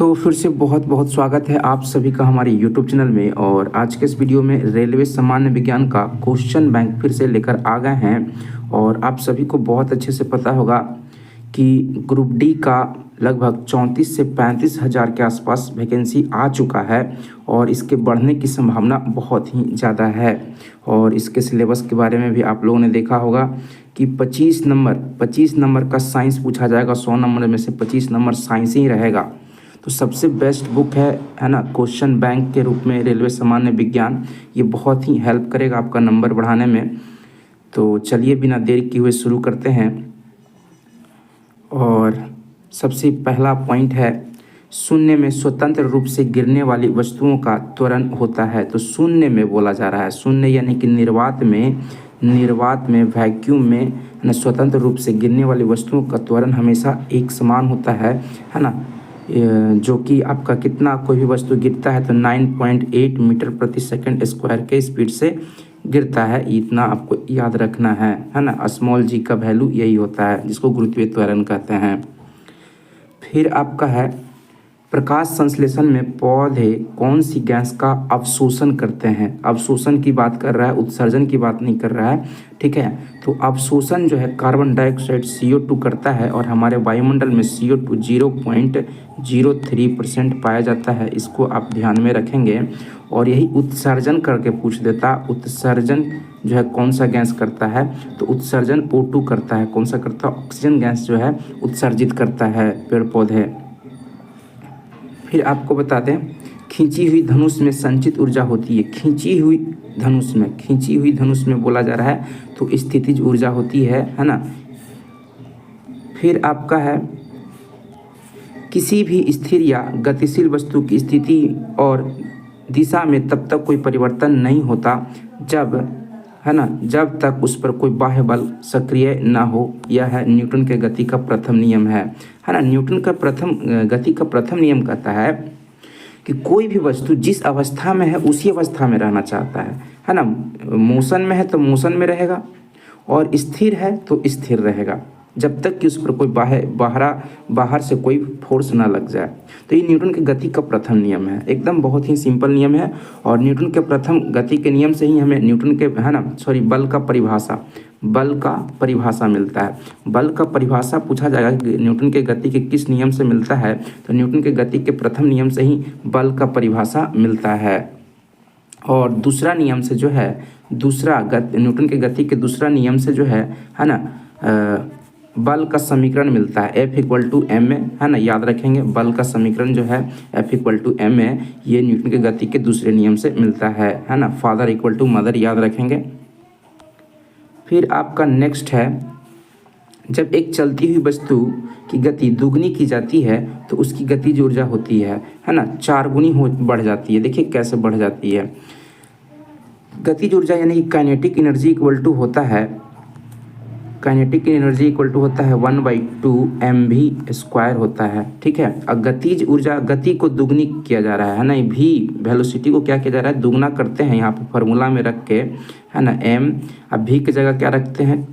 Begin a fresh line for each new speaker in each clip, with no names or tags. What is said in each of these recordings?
तो फिर से बहुत बहुत स्वागत है आप सभी का हमारे YouTube चैनल में। और आज के इस वीडियो में रेलवे सामान्य विज्ञान का क्वेश्चन बैंक फिर से लेकर आ गए हैं। और आप सभी को बहुत अच्छे से पता होगा कि ग्रुप डी का लगभग 34 से 35 हज़ार के आसपास वैकेंसी आ चुका है और इसके बढ़ने की संभावना बहुत ही ज़्यादा है। और इसके सिलेबस के बारे में भी आप लोगों ने देखा होगा कि 25 नंबर का साइंस पूछा जाएगा। 100 नंबर में से 25 नंबर साइंस ही रहेगा। तो सबसे बेस्ट बुक है ना क्वेश्चन बैंक के रूप में रेलवे सामान्य विज्ञान। ये बहुत ही हेल्प करेगा आपका नंबर बढ़ाने में। तो चलिए बिना देर किए हुए शुरू करते हैं। और सबसे पहला पॉइंट है, शून्य में स्वतंत्र रूप से गिरने वाली वस्तुओं का त्वरण होता है। तो शून्य में बोला जा रहा है, शून्य यानी कि निर्वात में वैक्यूम में न स्वतंत्र रूप से गिरने वाली वस्तुओं का त्वरण हमेशा एक समान होता है ना। जो कि आपका कितना, कोई भी वस्तु गिरता है तो 9.8 मीटर प्रति सेकंड स्क्वायर के स्पीड से गिरता है। इतना आपको याद रखना है ना। स्मॉल जी का वैल्यू यही होता है जिसको गुरुत्वीय त्वरण कहते हैं। फिर आपका है, प्रकाश संश्लेषण में पौधे कौन सी गैस का अवशोषण करते हैं। अवशोषण की बात कर रहा है, उत्सर्जन की बात नहीं कर रहा है, ठीक है। तो अवशोषण जो है कार्बन डाइऑक्साइड CO2 करता है और हमारे वायुमंडल में CO2 0.03% पाया जाता है। इसको आप ध्यान में रखेंगे। और यही उत्सर्जन करके पूछ देता, उत्सर्जन जो है कौन सा गैस करता है, तो उत्सर्जन O2 करता है। कौन सा करता है? ऑक्सीजन गैस जो है उत्सर्जित करता है पेड़ पौधे। फिर आपको बता दें, खींची हुई धनुष में संचित ऊर्जा होती है। खींची हुई धनुष में बोला जा रहा है तो स्थितिज ऊर्जा होती है ना। फिर आपका है, किसी भी स्थिर या गतिशील वस्तु की स्थिति और दिशा में तब तक कोई परिवर्तन नहीं होता जब तक उस पर कोई बाह्य बल सक्रिय ना हो। यह है न्यूटन के गति का प्रथम नियम है ना। न्यूटन का गति का प्रथम नियम कहता है कि कोई भी वस्तु जिस अवस्था में है उसी अवस्था में रहना चाहता है ना। मोशन में है तो मोशन में रहेगा और स्थिर है तो स्थिर रहेगा जब तक कि उस पर कोई बाहर से कोई फोर्स ना लग जाए। तो ये न्यूटन के गति का प्रथम नियम है। एकदम बहुत ही सिंपल नियम है। और न्यूटन के प्रथम गति के नियम से ही हमें न्यूटन के बल का परिभाषा मिलता है। बल का परिभाषा पूछा जाएगा कि न्यूटन के गति के किस नियम से मिलता है, तो न्यूटन के गति के प्रथम नियम से ही बल का परिभाषा मिलता है। और दूसरा नियम से जो है, न्यूटन के गति के दूसरा नियम से जो है ना, बल का समीकरण मिलता है F=ma, है ना। याद रखेंगे, बल का समीकरण जो है F=ma, ये न्यूटन के गति के दूसरे नियम से मिलता है ना। फादर = मदर याद रखेंगे। फिर आपका नेक्स्ट है, जब एक चलती हुई वस्तु की गति दुगनी की जाती है तो उसकी गतिज ऊर्जा होती है ना, 4 गुनी बढ़ जाती है। देखिए कैसे बढ़ जाती है। गतिज ऊर्जा यानी कि काइनेटिक एनर्जी इक्वल टू होता है 1/2 mv² होता है, ठीक है। अब गतिज ऊर्जा, गति को दुगनी किया जा रहा है ना। भी वेलोसिटी को क्या किया जा रहा है, दुगना करते हैं यहाँ पे फॉर्मूला में रख के, है ना। m, अब v की जगह क्या रखते हैं,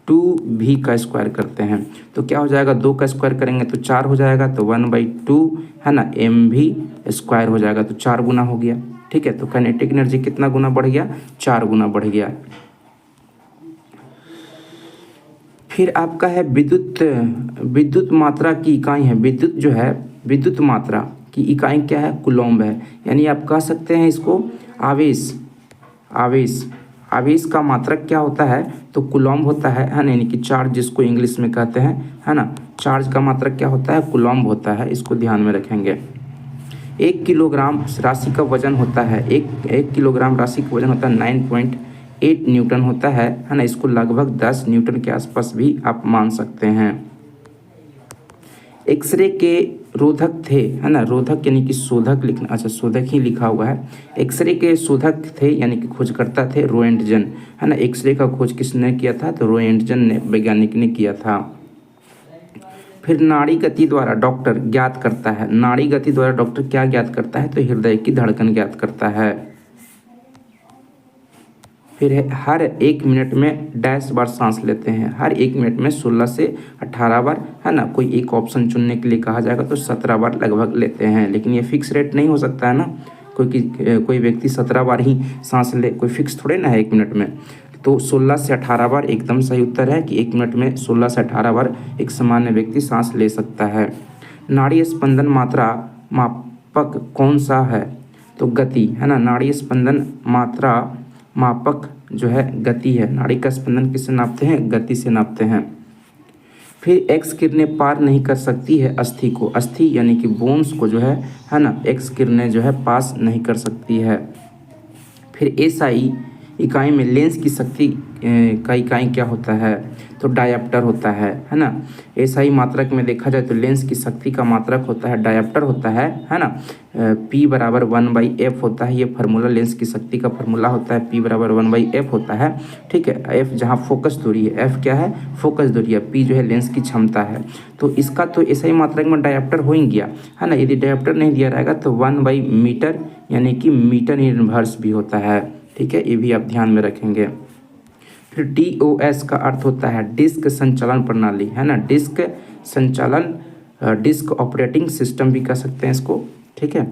2v का स्क्वायर करते हैं तो क्या हो जाएगा, 2 का स्क्वायर करेंगे तो 4 हो जाएगा, तो 1/2 है ना mv² हो जाएगा, तो 4 गुना हो गया, ठीक है। तो काइनेटिक एनर्जी कितना गुना बढ़ गया, 4 गुना बढ़ गया। फिर आपका है, विद्युत मात्रा की इकाई है। विद्युत मात्रा की इकाई क्या है, कूलम्ब है। यानी आप कह सकते हैं इसको आवेश का मात्रक क्या होता है, तो कूलम्ब होता है ना। यानी कि चार्ज जिसको इंग्लिश में कहते हैं, है ना। चार्ज का मात्रक क्या होता है, कूलम्ब होता है। इसको ध्यान में रखेंगे। 1 किलोग्राम राशि का वजन होता है, 1 किलोग्राम राशि का वजन होता है 9.8 न्यूटन होता है ना। इसको लगभग 10 न्यूटन के आसपास भी आप मान सकते हैं। एक्सरे के रोधक थे, है ना। रोधक यानी कि शोधक लिखना, अच्छा शोधक ही लिखा हुआ है। एक्सरे के शोधक थे यानी कि खोजकर्ता थे रोएंटजन, है ना। एक्सरे का खोज किसने किया था, तो रोएंटजन ने, वैज्ञानिक ने किया था। फिर नाड़ी गति द्वारा डॉक्टर ज्ञात करता है। नाड़ी गति द्वारा डॉक्टर क्या ज्ञात करता है, तो हृदय की धड़कन ज्ञात करता है। फिर है हर 1 मिनट में डैश बार सांस लेते हैं, हर 1 मिनट में 16 से 18 बार, है ना। कोई एक ऑप्शन चुनने के लिए कहा जाएगा तो 17 बार लगभग लेते हैं, लेकिन ये फिक्स रेट नहीं हो सकता है ना, कोई व्यक्ति 17 बार ही सांस ले, कोई फिक्स थोड़े ना है 1 मिनट में। तो 16 से 18 बार एकदम सही उत्तर है कि 1 मिनट में 16 से 18 बार एक सामान्य व्यक्ति सांस ले सकता है। नाड़ी स्पंदन मात्रा मापक कौन सा है? तो गति, है ना। नाड़ी स्पंदन मात्रा मापक जो है गति है। नाड़ी का स्पंदन किससे नापते हैं? गति से नापते हैं। फिर एक्स किरणें पार नहीं कर सकती है अस्थि को, अस्थि यानी कि बोन्स को जो है ना, एक्स किरणें जो है पास नहीं कर सकती है। फिर एसआई इकाई में लेंस की शक्ति का इकाई क्या होता है? तो डायप्टर होता है ना। एसआई मात्रक में देखा जाए तो लेंस की शक्ति का मात्रक होता है डायप्टर होता है ना। P बराबर 1/f होता है, ये फार्मूला लेंस की शक्ति का फार्मूला होता है, P बराबर 1/f होता है, ठीक है। F जहाँ फोकस दूरी है, F क्या है? फोकस दूरी है, P जो है लेंस की क्षमता है। तो इसका तो एसआई मात्रक में डायप्टर हो ही गया, है ना। यदि डायप्टर नहीं दिया रहेगा तो 1/मीटर यानी कि मीटर इनवर्स भी होता है, ठीक है। ये भी आप ध्यान में रखेंगे। फिर DOS का अर्थ होता है डिस्क संचालन प्रणाली, है ना। डिस्क संचालन, डिस्क ऑपरेटिंग सिस्टम भी कह सकते हैं इसको, ठीक है।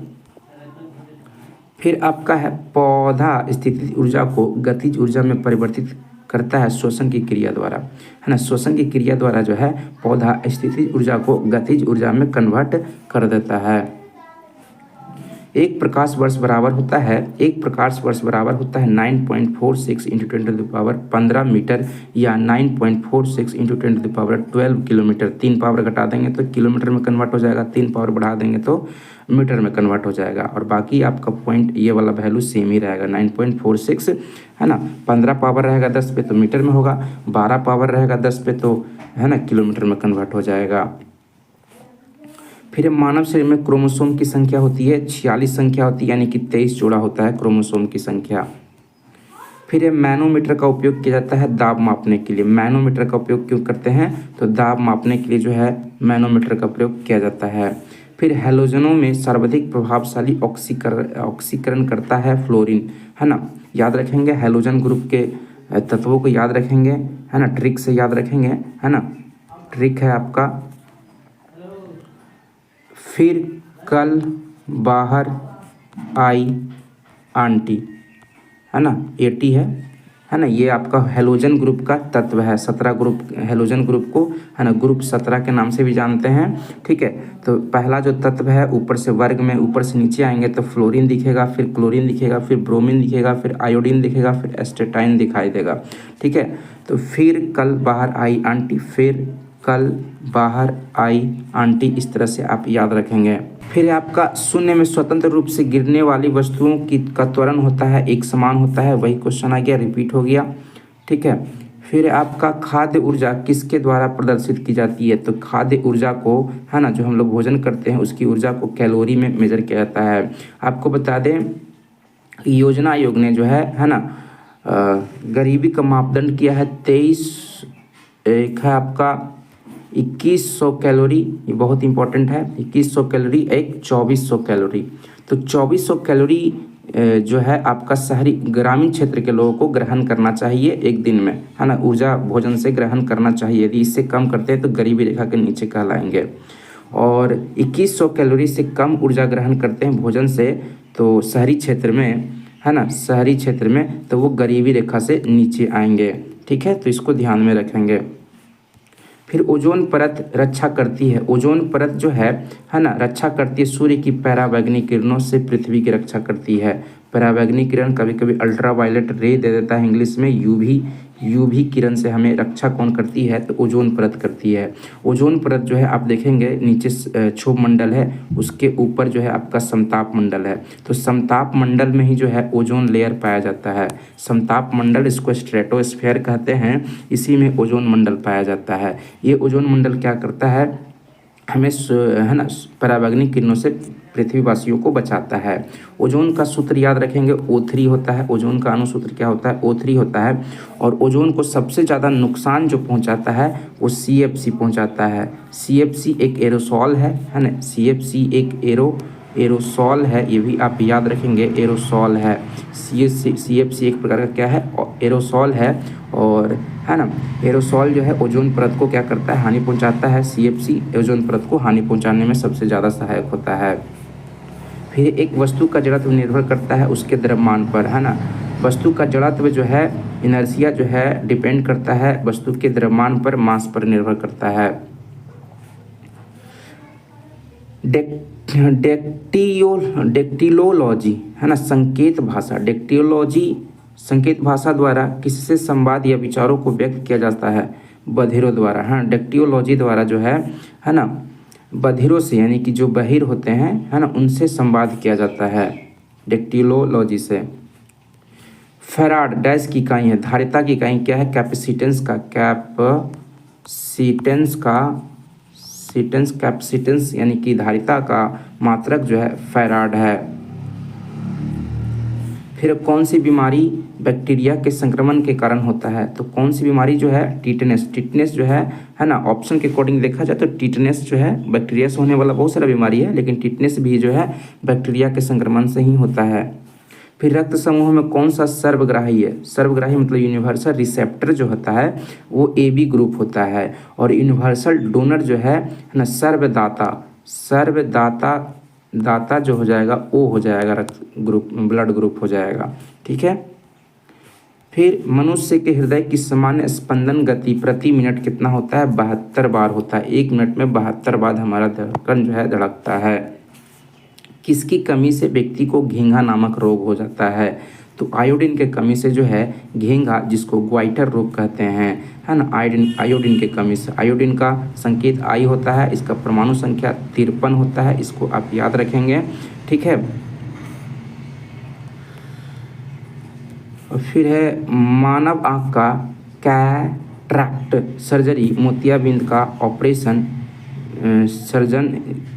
फिर आपका है पौधा स्थितिज ऊर्जा को गतिज ऊर्जा में परिवर्तित करता है श्वसन की क्रिया द्वारा, है ना। श्वसन की क्रिया द्वारा जो है पौधा स्थितिज ऊर्जा को गतिज ऊर्जा में कन्वर्ट कर देता है। एक प्रकाश वर्ष बराबर होता है 9.46 इंटू 10⁻15 मीटर या 9.46 इंटू 10⁻12 किलोमीटर। 3 पावर घटा देंगे तो किलोमीटर में कन्वर्ट हो जाएगा, 3 पावर बढ़ा देंगे तो मीटर में कन्वर्ट हो जाएगा। और बाकी आपका पॉइंट ये वाला वैल्यू सेम ही रहेगा 9.46, है ना। 15 पावर रहेगा 10 पे तो मीटर में होगा, 12 पावर रहेगा 10 पे तो, है ना, किलोमीटर में कन्वर्ट हो जाएगा। फिर मानव शरीर में क्रोमोसोम की संख्या होती है 46 संख्या होती है, यानी कि 23 जोड़ा होता है क्रोमोसोम की संख्या। फिर मैनोमीटर का उपयोग किया जाता है दाब मापने के लिए। मैनोमीटर का उपयोग क्यों करते हैं? तो दाब मापने के लिए जो है मैनोमीटर का प्रयोग किया जाता है। फिर हैलोजनों में सर्वाधिक प्रभावशाली ऑक्सीकरण करता है फ्लोरीन, है ना। याद रखेंगे हैलोजन ग्रुप के तत्वों को याद रखेंगे, है ना, ट्रिक से याद रखेंगे, है ना। ट्रिक है आपका फिर कल बाहर आई आंटी, है ना, 80 है ना। ये आपका हेलोजन ग्रुप का तत्व है। 17 ग्रुप हेलोजन ग्रुप को, है ना, ग्रुप 17 के नाम से भी जानते हैं, ठीक है। तो पहला जो तत्व है ऊपर से वर्ग में ऊपर से नीचे आएंगे तो फ्लोरीन दिखेगा, फिर क्लोरीन दिखेगा, फिर ब्रोमीन दिखेगा, फिर आयोडीन दिखेगा, फिर एस्टेटाइन दिखाई देगा, ठीक है। तो फिर कल बाहर आई आंटी, फिर कल बाहर आई आंटी, इस तरह से आप याद रखेंगे। फिर आपका शून्य में स्वतंत्र रूप से गिरने वाली वस्तुओं का त्वरण होता है एक समान होता है, वही क्वेश्चन आ गया, रिपीट हो गया, ठीक है। फिर आपका खाद्य ऊर्जा किसके द्वारा प्रदर्शित की जाती है? तो खाद्य ऊर्जा को, है ना, जो हम लोग भोजन करते हैं उसकी ऊर्जा को कैलोरी में मेजर किया जाता है। आपको बता दें योजना आयोग ने जो है ना, गरीबी का मापदंड किया है 23, एक है आपका 2100 कैलोरी, ये बहुत इंपॉर्टेंट है। 2100 कैलोरी, एक 2400 कैलोरी। तो 2400 कैलोरी जो है आपका शहरी ग्रामीण क्षेत्र के लोगों को ग्रहण करना चाहिए एक दिन में, है ना, ऊर्जा भोजन से ग्रहण करना चाहिए। यदि इससे कम करते हैं तो गरीबी रेखा के नीचे कहलाएंगे। और 2100 कैलोरी से कम ऊर्जा ग्रहण करते हैं भोजन से तो शहरी क्षेत्र में, है ना, शहरी क्षेत्र में तो वो गरीबी रेखा से नीचे आएंगे, ठीक है। तो इसको ध्यान में रखेंगे। फिर ओजोन परत रक्षा करती है। ओजोन परत जो है ना, रक्षा करती है सूर्य की पराबैंगनी किरणों से, पृथ्वी की रक्षा करती है। पराबैंगनी किरण कभी कभी अल्ट्रावायलेट रे दे देता है इंग्लिश में, यूवी किरण से हमें रक्षा कौन करती है? तो ओजोन परत करती है। ओजोन परत जो है आप देखेंगे नीचे क्षोभ मंडल है, उसके ऊपर जो है आपका समताप मंडल है। तो समताप मंडल में ही जो है ओजोन लेयर पाया जाता है। समताप मंडल, इसको स्ट्रेटोस्फीयर कहते हैं, इसी में ओजोन मंडल पाया जाता है। ये ओजोन मंडल क्या करता है? हमें, है ना, पराबैंगनी किरणों से पृथ्वीवासियों को बचाता है। ओजोन का सूत्र याद रखेंगे O3 होता है। ओजोन का अणुसूत्र क्या होता है? O3 होता है। और ओजोन को सबसे ज़्यादा नुकसान जो पहुंचाता है वो CFC पहुंचाता है। CFC एक एरोसॉल है ना, CFC एक एरोसॉल है, ये भी आप याद रखेंगे, एरोसॉल है। CFC एक प्रकार का क्या है, एरोसॉल है, और है ना, एरोसॉल जो है ओजोन परत को क्या करता है, हानि पहुंचाता है। CFC ओजोन परत को हानि पहुंचाने में सबसे ज़्यादा सहायक होता है। फिर एक वस्तु का जड़त्व निर्भर करता है उसके द्रव्यमान पर, है ना। वस्तु का जड़त्व जो है, इनर्शिया जो है, डिपेंड करता है वस्तु के द्रव्यमान पर, मास पर निर्भर करता है। डेक्टिलोलॉजी है ना, संकेत भाषा। डेक्टिलोलॉजी संकेत भाषा द्वारा किससे संवाद या विचारों को व्यक्त किया जाता है, बधिरों द्वारा। हाँ, डेक्टियोलॉजी द्वारा जो है ना, बधिरों से, यानी कि जो बहिर होते हैं, है ना, उनसे संवाद किया जाता है डेक्टिलोलॉजी से। फैराड डैश की इकाई है, धारिता की इकाई क्या है, कैपेसिटेंस यानी कि धारिता का मात्रक जो है फैराड है। फिर कौन सी बीमारी बैक्टीरिया के संक्रमण के कारण होता है, तो कौन सी बीमारी जो है, टिटनेस जो है ना। ऑप्शन के अकॉर्डिंग देखा जाए तो टिटनेस जो है बैक्टीरिया से होने वाला बहुत सारा बीमारी है, लेकिन टिटनेस भी जो है बैक्टीरिया के संक्रमण से ही होता है। फिर रक्त समूह में कौन सा सर्वग्राही है, सर्वग्राही मतलब यूनिवर्सल रिसेप्टर जो होता है वो AB ग्रुप होता है, और यूनिवर्सल डोनर जो है ना, दाता जो हो जाएगा O हो जाएगा, रक्त ग्रुप, ब्लड ग्रुप हो जाएगा, ठीक है। फिर मनुष्य के हृदय की सामान्य स्पंदन गति प्रति मिनट कितना होता है, 72 बार होता है। 1 मिनट में 72 बार हमारा धड़कन जो है धड़कता है। किसकी कमी से व्यक्ति को घेंघा नामक रोग हो जाता है, तो आयोडीन के कमी से जो है घेंघा, जिसको ग्वाइटर रोग कहते हैं, है ना, आयोडीन के कमी से। आयोडीन का संकेत I होता है, इसका परमाणु संख्या 53 होता है, इसको आप याद रखेंगे, ठीक है। और फिर है मानव आँख का कैटरैक्ट सर्जरी, मोतियाबिंद का ऑपरेशन सर्जन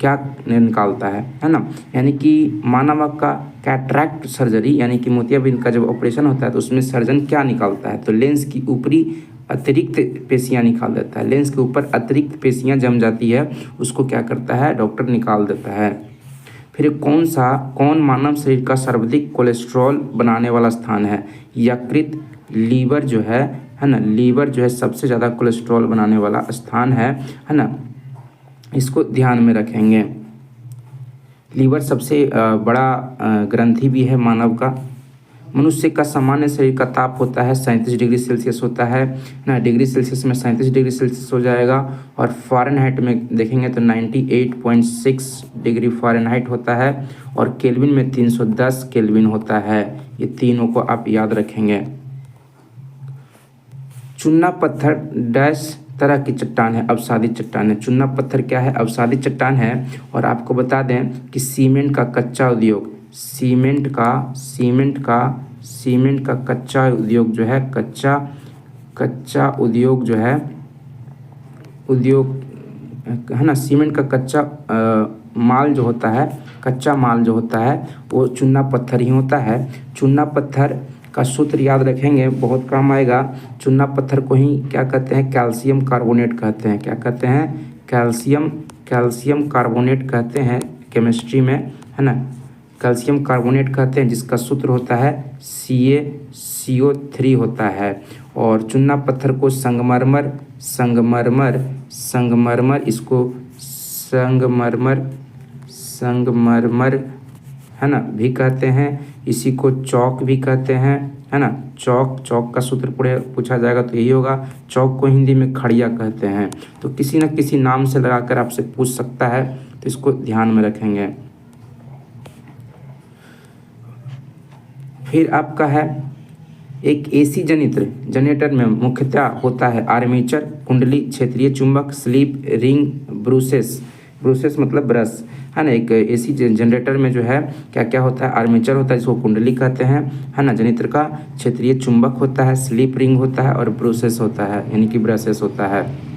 क्या निकालता है ना, यानी कि मानव आँख का कैटरैक्ट सर्जरी यानी कि मोतियाबिंद का जब ऑपरेशन होता है तो उसमें सर्जन क्या निकालता है, तो लेंस की ऊपरी अतिरिक्त पेशियाँ निकाल देता है। लेंस के ऊपर अतिरिक्त पेशियाँ जम जाती है, उसको क्या करता है, डॉक्टर निकाल देता है। फिर कौन मानव शरीर का सर्वाधिक कोलेस्ट्रॉल बनाने वाला स्थान है, यकृत, लीवर जो है ना, लीवर जो है सबसे ज़्यादा कोलेस्ट्रॉल बनाने वाला स्थान है ना, इसको ध्यान में रखेंगे। लीवर सबसे बड़ा ग्रंथि भी है मानव का। मनुष्य का सामान्य शरीर का ताप होता है 37 डिग्री सेल्सियस होता है ना, डिग्री सेल्सियस में 37 डिग्री सेल्सियस हो जाएगा, और फ़ारेनहाइट में देखेंगे तो 98.6 डिग्री फ़ारेनहाइट होता है, और केल्विन में 310 केल्विन होता है। ये तीनों को आप याद रखेंगे। चूना पत्थर डैश तरह की चट्टान है, अवसादी चट्टान है। चूना पत्थर क्या है, अवसादी चट्टान है। और आपको बता दें कि सीमेंट का कच्चा उद्योग, सीमेंट का कच्चा उद्योग जो है, कच्चा उद्योग जो है, उद्योग है ना, सीमेंट का कच्चा माल जो होता है, कच्चा माल जो होता है वो चूना पत्थर ही होता है। चूना पत्थर का सूत्र याद रखेंगे, बहुत काम आएगा। चूना पत्थर को ही क्या कहते हैं, कैल्शियम कार्बोनेट कहते हैं। क्या कहते हैं, कैल्शियम कार्बोनेट कहते हैं केमिस्ट्री में, है ना, कैल्शियम कार्बोनेट कहते हैं, जिसका सूत्र होता है CaCO3 होता है। और चूना पत्थर को संगमरमर इसको संगमरमर है ना भी कहते हैं। इसी को चौक भी कहते हैं, है ना। चौक का सूत्र पूछा जाएगा तो यही होगा। चौक को हिंदी में खड़िया कहते हैं। तो किसी न किसी नाम से लगाकर आपसे पूछ सकता है, तो इसको ध्यान में रखेंगे। फिर आपका है एक AC जनरेटर में मुख्यतः होता है आर्मेचर, कुंडली, क्षेत्रीय चुंबक, स्लिप रिंग, ब्रूसेस मतलब ब्रश, है ना। एक AC जनरेटर में जो है क्या क्या होता है, आर्मेचर होता है जिसको कुंडली कहते हैं, है ना, जनित्र का, क्षेत्रीय चुंबक होता है, स्लिप रिंग होता है, और ब्रूसेस होता है यानी कि ब्रशेस होता है।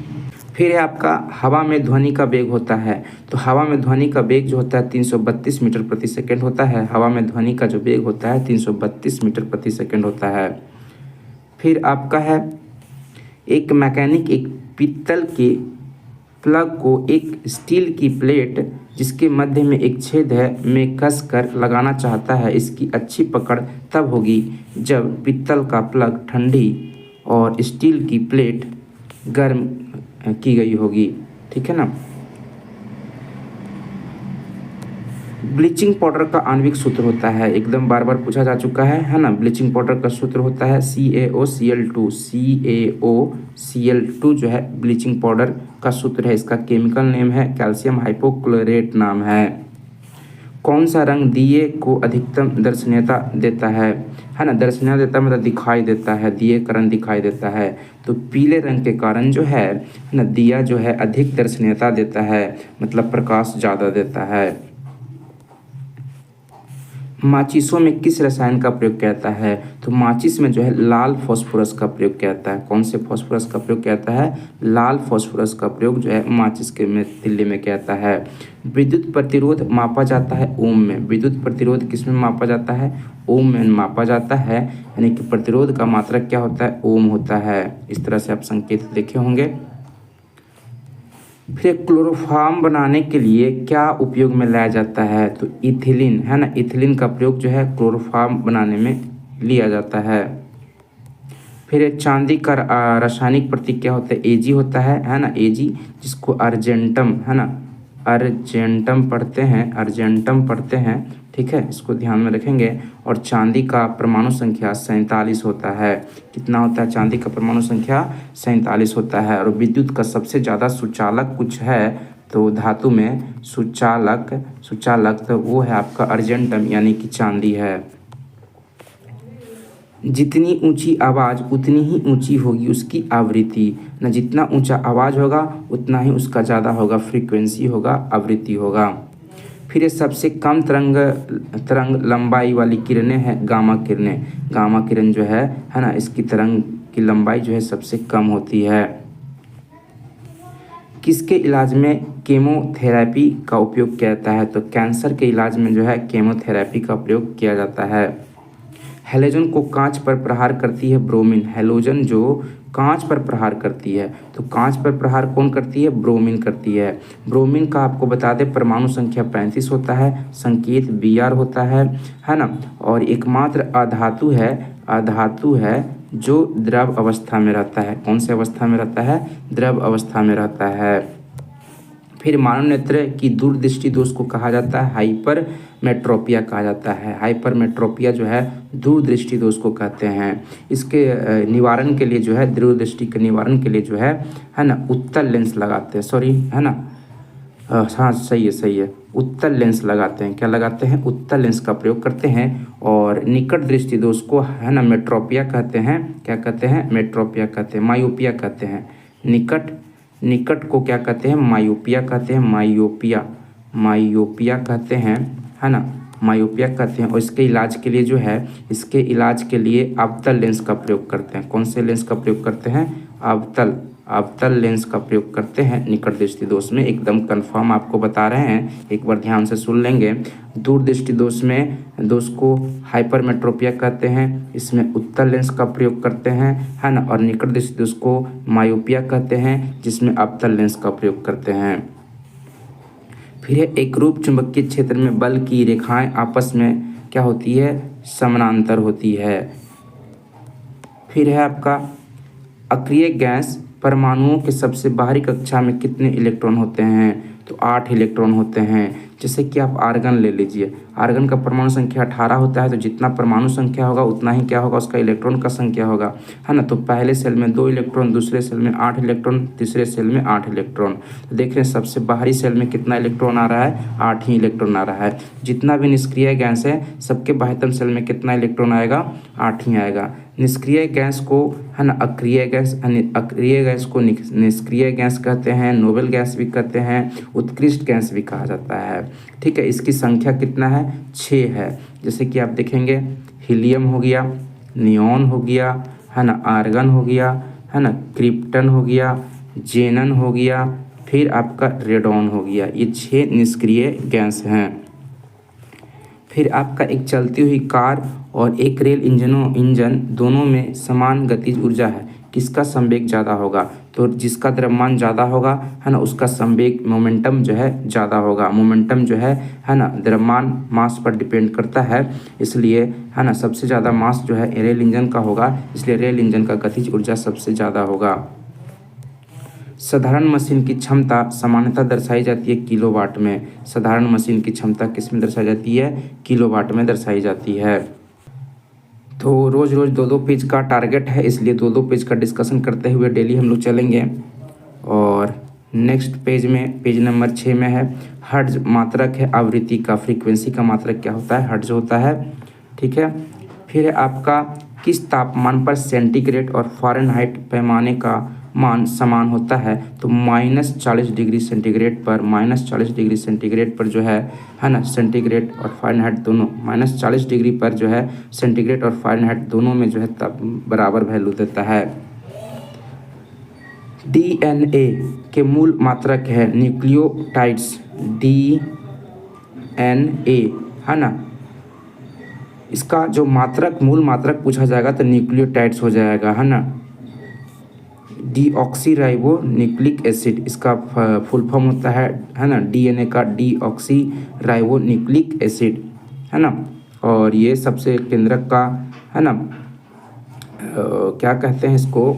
फिर है आपका हवा में ध्वनि का वेग होता है। तो हवा में ध्वनि का वेग जो होता है 332 मीटर प्रति सेकंड होता है। हवा में ध्वनि का जो वेग होता है 332 मीटर प्रति सेकंड होता है। फिर आपका है एक मैकेनिक एक पीतल के प्लग को एक स्टील की प्लेट जिसके मध्य में एक छेद है में कस कर लगाना चाहता है, इसकी अच्छी पकड़ तब होगी जब पीतल का प्लग ठंडी और स्टील की प्लेट गर्म की गई होगी। ठीक है ना। ब्लीचिंग पाउडर का आणविक सूत्र होता है, एकदम बार बार पूछा जा चुका है ना। ब्लीचिंग पाउडर का सूत्र होता है CaOCl2। CaOCl2 जो है ब्लीचिंग पाउडर का सूत्र है। इसका केमिकल नेम है कैल्शियम हाइपोक्लोरेट नाम है। कौन सा रंग दिए को अधिकतम दर्शनीयता देता है ना। दर्शनीयता देता मतलब दिखाई देता है, दिए का रंग दिखाई देता है। तो पीले रंग के कारण जो है ना दिया जो है अधिक दर्शनीयता देता है, मतलब प्रकाश ज़्यादा देता है। माचिसों में किस रसायन का प्रयोग किया जाता है। तो माचिस में जो है लाल फास्फोरस का प्रयोग किया जाता है। कौन से फास्फोरस का प्रयोग किया जाता है। लाल फास्फोरस का प्रयोग जो है माचिस के में तिल्ली में किया जाता है। विद्युत प्रतिरोध मापा जाता है ओम में। विद्युत प्रतिरोध किस में मापा जाता है। ओम में मापा जाता है, यानी कि प्रतिरोध का मात्रक क्या होता है, ओम होता है। इस तरह से आप संकेत देखे होंगे। फिर क्लोरोफॉर्म बनाने के लिए क्या उपयोग में लाया जाता है। तो इथिलीन है ना। इथिलीन का प्रयोग जो है क्लोरोफॉर्म बनाने में लिया जाता है। फिर चांदी का रासायनिक प्रतीक क्या होता है, Ag होता है ना। Ag जिसको अर्जेंटम है ना, अर्जेंटम पढ़ते हैं। ठीक है, इसको ध्यान में रखेंगे। और चांदी का परमाणु संख्या 47 होता है। कितना होता है चांदी का परमाणु संख्या, 47 होता है। और विद्युत का सबसे ज़्यादा सुचालक कुछ है तो धातु में सुचालक तो वो है आपका अर्जेंटम यानी कि चांदी है। जितनी ऊंची आवाज़ उतनी ही ऊंची होगी उसकी आवृत्ति ना। जितना ऊंचा आवाज़ होगा उतना ही उसका ज़्यादा होगा, फ्रीक्वेंसी होगा, आवृत्ति होगा। फिर ये सबसे कम तरंग लंबाई वाली किरणें हैं गामा किरणें। गामा किरण जो है ना, इसकी तरंग की लंबाई जो है सबसे कम होती है। किसके इलाज में केमोथेरेपी का उपयोग किया जाता है। तो कैंसर के इलाज में जो है केमोथेरेपी का प्रयोग किया जाता है। हैलोजन को कांच पर प्रहार करती है ब्रोमीन। हैलोजन जो कांच पर प्रहार करती है, तो कांच पर प्रहार कौन करती है, ब्रोमीन करती है। ब्रोमीन का आपको बता दें परमाणु संख्या 35 होता है, संकेत Br होता है ना। और एकमात्र अधातु है जो द्रव अवस्था में रहता है। कौन से अवस्था में रहता है, द्रव अवस्था में रहता है। फिर मानव नेत्र की दूरदृष्टि दोष को कहा जाता है हाइपरमेट्रोपिया कहा जाता है। हाइपरमेट्रोपिया जो है दूरदृष्टि दोष को कहते हैं। इसके निवारण के लिए जो है, दूरदृष्टि के निवारण के लिए जो है ना उत्तल लेंस लगाते हैं। सॉरी है ना, हाँ सही है, उत्तल लेंस लगाते हैं। क्या लगाते हैं, उत्तल लेंस का प्रयोग करते हैं। और निकट दृष्टि दोष को है ना मेट्रोपिया कहते हैं। क्या कहते हैं, मेट्रोपिया कहते हैं, मायोपिया कहते हैं। निकट को क्या कहते हैं, मायोपिया कहते हैं। मायोपिया कहते हैं है ना, मायोपिया कहते हैं। और इसके इलाज के लिए जो है, इसके इलाज के लिए अवतल लेंस का प्रयोग करते हैं। कौन से लेंस का प्रयोग करते हैं, अवतल लेंस का प्रयोग करते हैं निकट दृष्टि दोष में। एकदम कंफर्म आपको बता रहे हैं, एक बार ध्यान से सुन लेंगे। दूर दृष्टि दोष में दोष को हाइपरमेट्रोपिया कहते हैं, इसमें उत्तल लेंस का प्रयोग करते हैं है ना। और निकट दृष्टि दोष को मायोपिया कहते हैं, जिसमें अवतल लेंस का प्रयोग करते हैं। फिर एक रूप चुंबकीय क्षेत्र में बल की रेखाएं आपस में क्या होती है, समानांतर होती है। फिर है आपका अक्रिय गैस परमाणुओं के सबसे बाहरी कक्षा में कितने इलेक्ट्रॉन होते हैं। तो 8 इलेक्ट्रॉन होते हैं। जैसे कि आप आर्गन ले लीजिए, आर्गन का परमाणु संख्या 18 होता है। तो जितना परमाणु संख्या होगा उतना ही क्या होगा, उसका इलेक्ट्रॉन का संख्या होगा है ना। तो पहले सेल में 2 इलेक्ट्रॉन, दूसरे सेल में 8 इलेक्ट्रॉन, तीसरे सेल में 8 इलेक्ट्रॉन। तो देख रहे हैं सबसे बाहरी सेल में कितना इलेक्ट्रॉन आ रहा है, 8 ही इलेक्ट्रॉन आ रहा है। जितना भी निष्क्रिय गैस है सबके बाह्यतम सेल में कितना इलेक्ट्रॉन आएगा, 8 ही आएगा। निष्क्रिय गैस को है ना अक्रिय गैस को निष्क्रिय गैस कहते हैं, नोबल गैस भी कहते हैं, उत्कृष्ट गैस भी कहा जाता है। ठीक है, इसकी संख्या कितना है, 6 है। जैसे कि आप देखेंगे हीलियम हो गया, नियॉन हो गया है ना, आर्गन हो गया है ना, क्रिप्टन हो गया, जेनन हो गया, फिर आपका रेडॉन हो गया। ये 6 निष्क्रिय गैस हैं। फिर आपका एक चलती हुई कार और एक रेल इंजन दोनों में समान गतिज ऊर्जा है। किसका संवेग ज़्यादा होगा, तो जिसका द्रव्यमान ज़्यादा होगा है ना उसका संवेग मोमेंटम जो है ज़्यादा होगा। मोमेंटम जो है ना द्रव्यमान मास पर डिपेंड करता है, इसलिए है ना सबसे ज़्यादा मास जो है रेल इंजन का होगा, इसलिए रेल इंजन का गतिज ऊर्जा सबसे ज़्यादा होगा। साधारण मशीन की क्षमता सामान्यतः दर्शाई जाती है किलोवाट में। साधारण मशीन की क्षमता किस में दर्शाई जाती है, किलोवाट में दर्शाई जाती है। तो रोज़ रोज़ 2-2 पेज का टारगेट है, इसलिए 2-2 पेज का डिस्कशन करते हुए डेली हम लोग चलेंगे। और नेक्स्ट पेज में पेज नंबर 6 में है हर्ट्ज मात्रक है आवृत्ति का, फ्रीक्वेंसी का मात्रक क्या होता है, हर्ट्ज होता है। ठीक है, फिर है आपका किस तापमान पर सेंटीग्रेड और फ़ारेनहाइट पैमाने का मान समान होता है, तो -40 डिग्री सेंटीग्रेड पर, -40 डिग्री सेंटीग्रेड पर जो है ना सेंटीग्रेड और फ़ारेनहाइट दोनों, -40 डिग्री पर जो है सेंटीग्रेड और फ़ारेनहाइट दोनों में जो है बराबर वैल्यू देता है। डीएनए के मूल मात्रक है न्यूक्लियोटाइड्स, डीएनए है ना, इसका जो मात्रक मूल मात्रक पूछा जाएगा तो न्यूक्लियोटाइड्स हो जाएगा है ना। डीऑक्सीराइबो न्यूक्लिक एसिड, इसका फुल फॉर्म होता है ना डीएनए का डीऑक्सीराइबो न्यूक्लिक एसिड है ना। और ये सबसे केंद्रक का है ना क्या कहते हैं इसको,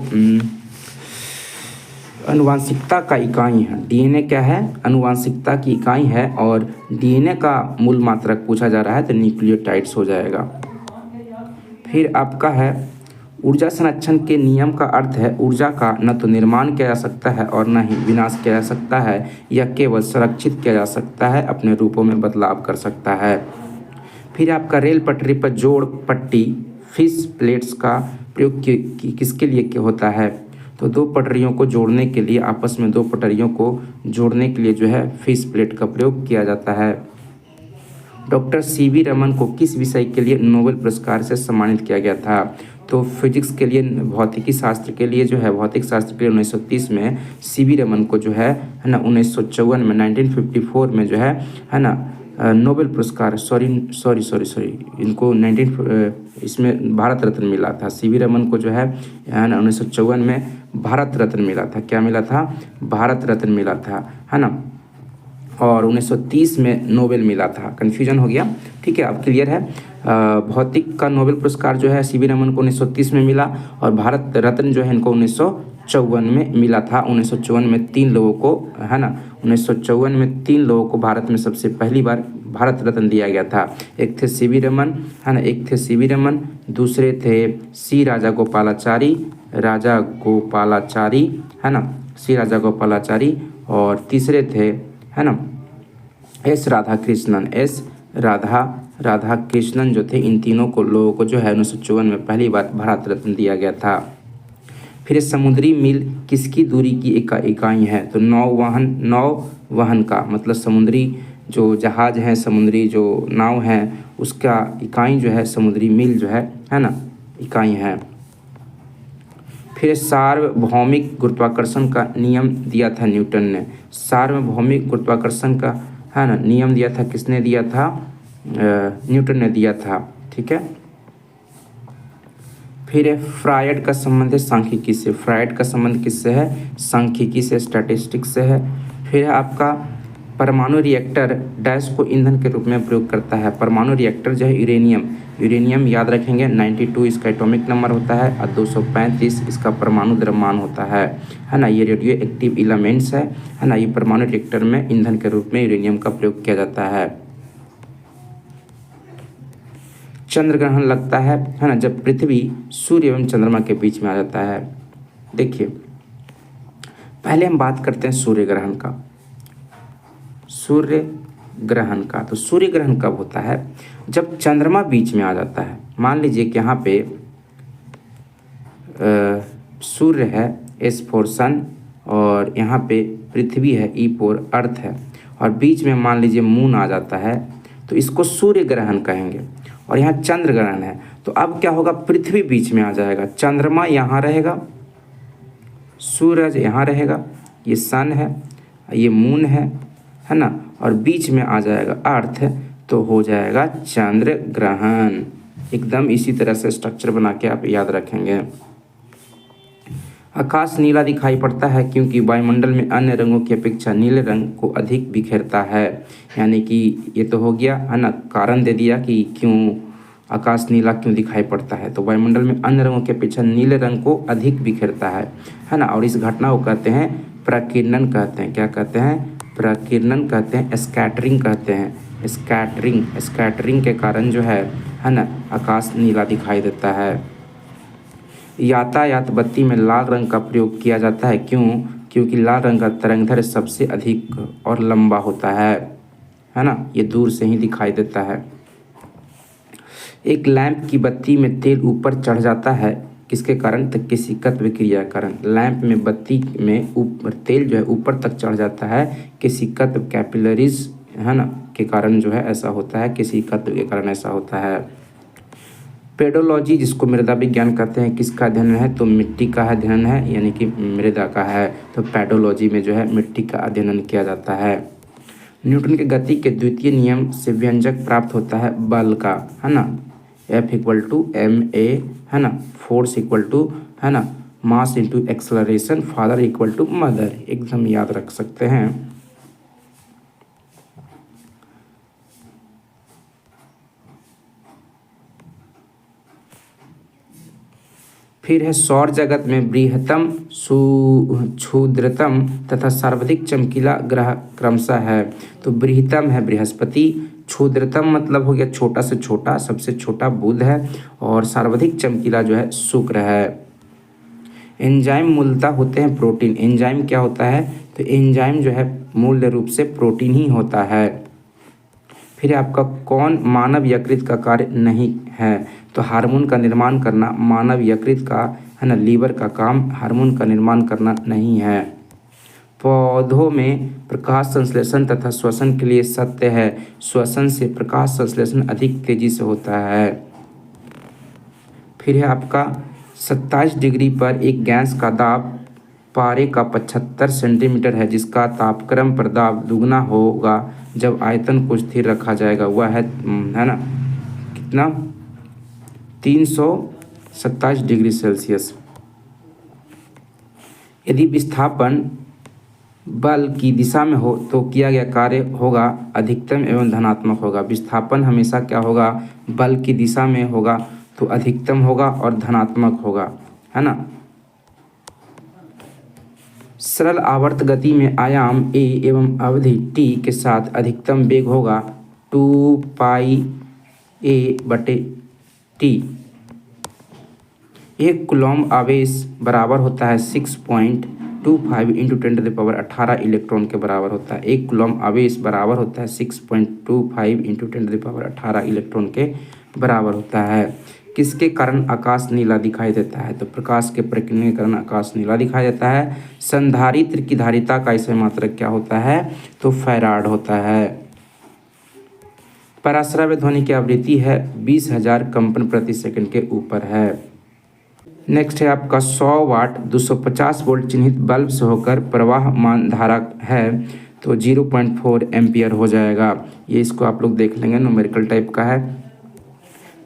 अनुवांशिकता का इकाई है। डीएनए क्या है, अनुवांशिकता की इकाई है, और डीएनए का मूल मात्रक पूछा जा रहा है तो न्यूक्लियोटाइड्स हो जाएगा। फिर आपका है ऊर्जा संरक्षण के नियम का अर्थ है ऊर्जा का न तो निर्माण किया जा सकता है और न ही विनाश किया जा सकता है, यह केवल संरक्षित किया जा सकता है, अपने रूपों में बदलाव कर सकता है। फिर आपका रेल पटरी पर जोड़ पट्टी फिश प्लेट्स का प्रयोग किसके लिए होता है, तो दो पटरियों को जोड़ने के लिए, आपस में दो पटरियों को जोड़ने के लिए जो है फिश प्लेट का प्रयोग किया जाता है। डॉक्टर सीवी रमन को किस विषय के लिए नोबेल पुरस्कार से सम्मानित किया गया था, तो फिजिक्स के लिए, भौतिकी शास्त्र के लिए जो है, भौतिक शास्त्र के लिए 1930 में सीवी रमन को जो है ना 1954 में 1954 में जो है ना नोबेल पुरस्कार, इनको 19 इसमें भारत रत्न मिला था। सीवी रमन को जो है ना 1954 में भारत रत्न मिला था। क्या मिला था, भारत रत्न मिला था है ना। और 1930 में नोबेल मिला था, कन्फ्यूजन हो गया। ठीक है, अब क्लियर है। भौतिक का नोबेल पुरस्कार जो है सीवी रमन को 1930 में मिला, और भारत रत्न जो है इनको 1954 में मिला था। 1954 में 3 लोगों को है ना, 1954 में 3 लोगों को भारत में सबसे पहली बार भारत रत्न दिया गया था। एक थे सीवी रमन है ना, एक थे सीवी रमन, दूसरे थे सी राजागोपालाचारी है ना, सी राजागोपालाचारी, और तीसरे थे है ना एस राधा कृष्णन जो थे। इन तीनों को लोगों को जो है 1954 में पहली बार भारत रत्न दिया गया था। फिर समुद्री मील किसकी दूरी की इकाई है, तो नौवहन का मतलब समुद्री जो जहाज है, समुद्री जो नाव है उसका इकाई जो है समुद्री मील जो है ना इकाई है। फिर सार्वभौमिक गुरुत्वाकर्षण का नियम दिया था न्यूटन ने। सार्वभौमिक गुरुत्वाकर्षण का है ना नियम दिया था, किसने दिया था, न्यूटन ने दिया था। ठीक है, फिर फ्रायड का संबंध है सांख्यिकी से। फ्रायड का संबंध किससे है, सांख्यिकी से, स्टैटिस्टिक्स से है। फिर आपका परमाणु रिएक्टर डैश को ईंधन के रूप में प्रयोग करता है। परमाणु रिएक्टर जो है यूरेनियम याद रखेंगे, 92 इसका एटॉमिक नंबर होता है, और 235 इसका परमाणु द्रव्यमान होता है ना। ये रेडियो एक्टिव एलिमेंट्स है ना। ये परमाणु रिएक्टर में ईंधन के रूप में यूरेनियम का प्रयोग किया जाता है। चंद्र ग्रहण लगता है ना जब पृथ्वी सूर्य एवं चंद्रमा के बीच में आ जाता है। देखिए पहले हम बात करते हैं सूर्य ग्रहण का। सूर्य ग्रहण का, तो सूर्य ग्रहण कब होता है, जब चंद्रमा बीच में आ जाता है। मान लीजिए कि यहाँ पे सूर्य है एस फोर सन, और यहाँ पे पृथ्वी है ई फोर अर्थ है, और बीच में मान लीजिए मून आ जाता है, तो इसको सूर्य ग्रहण कहेंगे। और यहाँ चंद्र ग्रहण है, तो अब क्या होगा, पृथ्वी बीच में आ जाएगा, चंद्रमा यहाँ रहेगा, सूरज यहाँ रहेगा, ये सन है, ये मून है ना, और बीच में आ जाएगा अर्थ, तो हो जाएगा चंद्र ग्रहण। एकदम इसी तरह से स्ट्रक्चर बना के आप याद रखेंगे। आकाश नीला दिखाई पड़ता है क्योंकि वायुमंडल में अन्य रंगों की अपेक्षा नीले रंग को अधिक बिखेरता है। यानी कि ये तो हो गया है ना, कारण दे दिया कि क्यों आकाश नीला क्यों दिखाई पड़ता है। तो वायुमंडल में अन्य रंगों की अपेक्षा नीले रंग को अधिक बिखेरता है ना। और इस घटना को कहते हैं प्रकीर्णन कहते हैं। क्या कहते हैं? प्रकीर्णन कहते हैं, स्कैटरिंग कहते हैं। स्कैटरिंग के कारण जो है ना, आकाश नीला दिखाई देता है। यातायात बत्ती में लाल रंग का प्रयोग किया जाता है। क्यों? क्योंकि लाल रंग का तरंगदैर्घ्य सबसे अधिक और लंबा होता है ना। ये दूर से ही दिखाई देता है। एक लैंप की बत्ती में तेल ऊपर चढ़ जाता है, किसके कारण? तो केशिकत्व क्रिया के कारण। लैंप में बत्ती में ऊपर तेल जो है ऊपर तक चढ़ जाता है, केशिकत्व कैपिलरीज है ना के कारण जो है ऐसा होता है, केशिकत्व के कारण ऐसा होता है। पेडोलॉजी जिसको मृदा विज्ञान कहते हैं, किसका अध्ययन है? तो मिट्टी का अध्ययन है, यानी कि मृदा का है। तो पेडोलॉजी में जो है मिट्टी का अध्ययन किया जाता है। न्यूटन के गति के द्वितीय नियम से व्यंजक प्राप्त होता है बल का, है ना। F = ma है ना, फोर्स इक्वल टू है ना mass into acceleration, father equal to mother, एकदम याद रख सकते हैं। फिर है सौर जगत में बृहत्तम, क्षुद्रतम तथा सर्वाधिक चमकीला ग्रह क्रमशः है। तो बृहत्तम है बृहस्पति, क्षुद्रतम मतलब हो गया छोटा से छोटा, सबसे छोटा बुध है, और सर्वाधिक चमकीला जो है शुक्र है। एंजाइम मूलतः होते हैं प्रोटीन। एंजाइम क्या होता है? तो एंजाइम जो है मूल रूप से प्रोटीन ही होता है। फिर आपका कौन मानव यकृत का कार्य नहीं है? तो हार्मोन का निर्माण करना मानव यकृत का है ना, लीवर का काम हार्मोन का निर्माण करना नहीं है। पौधों में प्रकाश संश्लेषण तथा श्वसन के लिए सत्य है, श्वसन से प्रकाश संश्लेषण अधिक तेजी से होता है। फिर है आपका 27 डिग्री पर एक गैस का दाब पारे का 75 सेंटीमीटर है, जिसका तापक्रम पर दाब दुगना होगा जब आयतन को स्थिर रखा जाएगा। वह है ना कितना? 327 डिग्री सेल्सियस। यदि विस्थापन बल की दिशा में हो तो किया गया कार्य होगा अधिकतम एवं धनात्मक होगा। विस्थापन हमेशा क्या होगा? बल की दिशा में होगा तो अधिकतम होगा और धनात्मक होगा, है ना। सरल आवर्त गति में आयाम a एवं अवधि t के साथ अधिकतम वेग होगा 2πa/t। एक कूलॉम्ब आवेश बराबर होता है 6.25 इंटू 10⁻18 इलेक्ट्रॉन के बराबर होता है। एक कूलॉम्ब आवेश बराबर होता है 6.25 इंटू 10⁻18 इलेक्ट्रॉन के बराबर होता है। किसके कारण आकाश नीला दिखाई देता है? तो प्रकाश के प्रकीर्णन के कारण आकाश नीला दिखाई देता है। संधारित्र की धारिता का इसमें मात्रक क्या होता है? तो फैराड होता है। पराश्रव्य ध्वनि की आवृत्ति है 20,000 कंपन प्रति सेकंड के ऊपर है। नेक्स्ट है आपका 100 वाट 250 वोल्ट चिन्हित बल्ब से होकर प्रवाहमान धारा है तो 0.4 एम्पियर हो जाएगा। ये इसको आप लोग देख लेंगे, न्यूमेरिकल टाइप का है।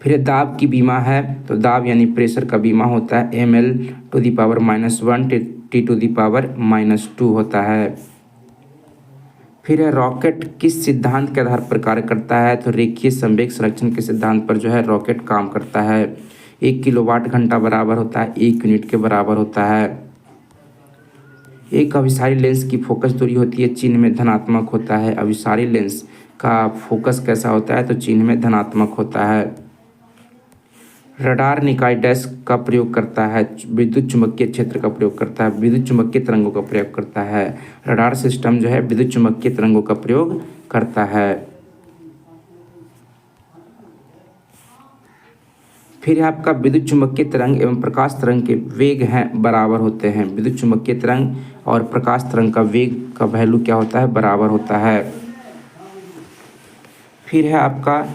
फिर दाब की बीमा है, तो दाब यानी प्रेशर का बीमा होता है ml⁻⁻1 T⁻⁻2 होता है। फिर है रॉकेट किस सिद्धांत के आधार पर कार्य करता है? तो रेखीय संवेग संरक्षण के सिद्धांत पर जो है रॉकेट काम करता है। 1 किलोवाट घंटा बराबर होता है 1 यूनिट के बराबर होता है। एक अभिसारी लेंस की फोकस दूरी होती है चिन्ह में धनात्मक होता है। अभिसारी लेंस का फोकस कैसा होता है? तो चिन्ह में धनात्मक होता है। रडार निकाय डैश का प्रयोग करता है? विद्युत चुम्बकीय क्षेत्र का प्रयोग करता है, विद्युत चुम्बकीय तरंगों का प्रयोग करता है। रडार सिस्टम जो है विद्युत चुम्बकीय तरंगों का प्रयोग करता है। फिर आपका विद्युत चुम्बकीय तरंग एवं प्रकाश तरंग के वेग हैं बराबर होते हैं। विद्युत चुम्बकीय तरंग और प्रकाश तरंग का वेग का वैल्यू क्या होता है? बराबर होता है। फिर है आपका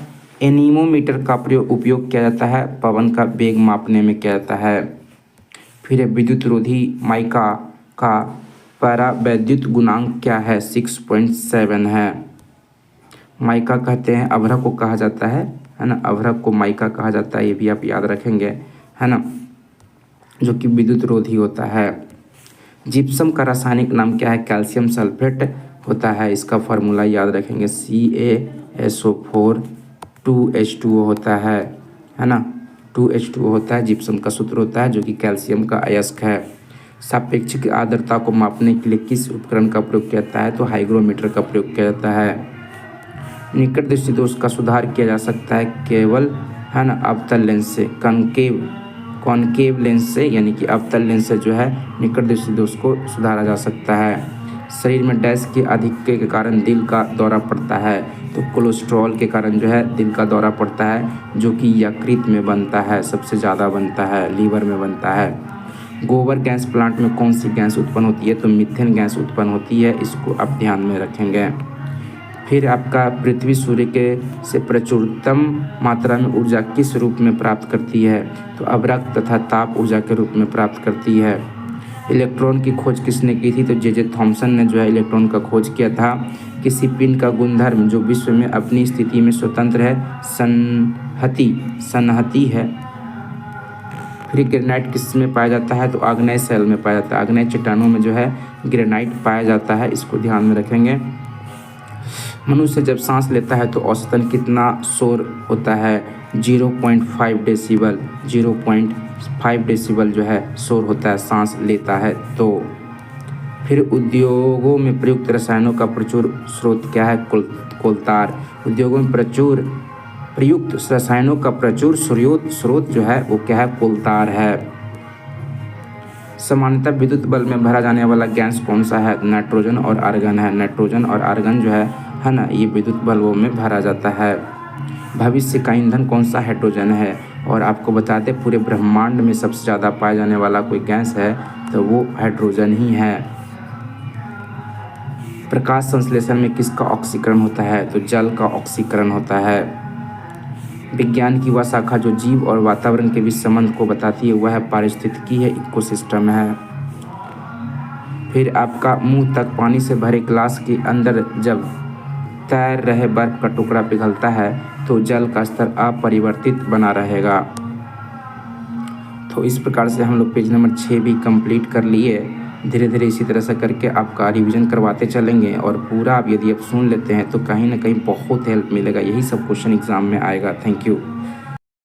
एनीमोमीटर का उपयोग किया जाता है, पवन का वेग मापने में किया जाता है। फिर है विद्युत रोधी माइका का परावैद्युत गुणांक क्या है? 6.7 है। माइका कहते हैं, अभ्रक को कहा जाता है ना, अभ्रक को माइका कहा जाता है, ये भी आप याद रखेंगे, है ना। जो कि विद्युत रोधी होता है। जिप्सम का रासायनिक नाम क्या है? कैल्शियम सल्फेट होता है। इसका फार्मूला याद रखेंगे, CaSO4 2H2O होता है ना, 2H2O होता है। जिप्सम का सूत्र होता है जो कि कैल्शियम का अयस्क है। सापेक्षिक आर्द्रता को मापने के लिए किस उपकरण का प्रयोग किया जाता है? तो हाइग्रोमीटर का प्रयोग किया जाता है। निकट दृष्टि दोष का सुधार किया जा सकता है केवल, है ना, अवतल लेंस से, कॉनकेव लेंस से, यानी कि अवतल लेंस से जो है निकट दृष्टि दोष को सुधारा जा सकता है। शरीर में डैश के अधिक के कारण दिल का दौरा पड़ता है? तो कोलेस्ट्रॉल के कारण जो है दिल का दौरा पड़ता है, जो कि यकृत में बनता है, सबसे ज़्यादा बनता है, लीवर में बनता है। गोबर गैस प्लांट में कौन सी गैस उत्पन्न होती है? तो मीथेन गैस उत्पन्न होती है, इसको आप ध्यान में रखेंगे। फिर आपका पृथ्वी सूर्य के से प्रचुरतम मात्रा में ऊर्जा किस रूप में प्राप्त करती है? तो अवरक्त तथा ताप ऊर्जा के रूप में प्राप्त करती है। इलेक्ट्रॉन की खोज किसने की थी? तो जे थॉमसन ने जो है इलेक्ट्रॉन का खोज किया था। किसी पिंड का गुणधर्म जो विश्व में अपनी स्थिति में स्वतंत्र है? सन्हति है। फिर ग्रेनाइट किस में पाया जाता है? तो आग्नेय शैल में पाया जाता है। आग्नेय चट्टानों में जो है ग्रेनाइट पाया जाता है, इसको ध्यान में रखेंगे। मनुष्य जब सांस लेता है तो औसतन कितना शोर होता है? 0.5 डेसिबल, 0.5 डेसिबल जो है शोर होता है सांस लेता है तो। फिर उद्योगों में प्रयुक्त रसायनों का प्रचुर स्रोत क्या है? कोलतार। उद्योगों में प्रयुक्त रसायनों का प्रचुर स्रोत जो है वो क्या है? कोलतार है। सामान्यतः विद्युत बल्ब में भरा जाने वाला गैस कौन सा है? नाइट्रोजन और आर्गन है। नाइट्रोजन और आर्गन जो है ना, ये विद्युत बल्बों में भरा जाता है। भविष्य का ईंधन कौन सा? हाइड्रोजन है। और आपको बता दें पूरे ब्रह्मांड में सबसे ज़्यादा पाया जाने वाला कोई गैस है तो वो हाइड्रोजन ही है। प्रकाश संश्लेषण में किसका ऑक्सीकरण होता है? तो जल का ऑक्सीकरण होता है। विज्ञान की वह शाखा जो जीव और वातावरण के बीच संबंध को बताती है वह है पारिस्थितिकी है, इकोसिस्टम है। फिर आपका मुंह तक पानी से भरे गिलास के अंदर जब तैर रहे बर्फ का टुकड़ा पिघलता है तो जल का स्तर अपरिवर्तित बना रहेगा। तो इस प्रकार से हम लोग पेज नंबर 6 भी कंप्लीट कर लिए। धीरे धीरे इसी तरह से करके आपका रिवीजन करवाते चलेंगे और पूरा आप यदि आप सुन लेते हैं तो कहीं ना कहीं बहुत हेल्प मिलेगा। यही सब क्वेश्चन एग्जाम में आएगा। Thank you.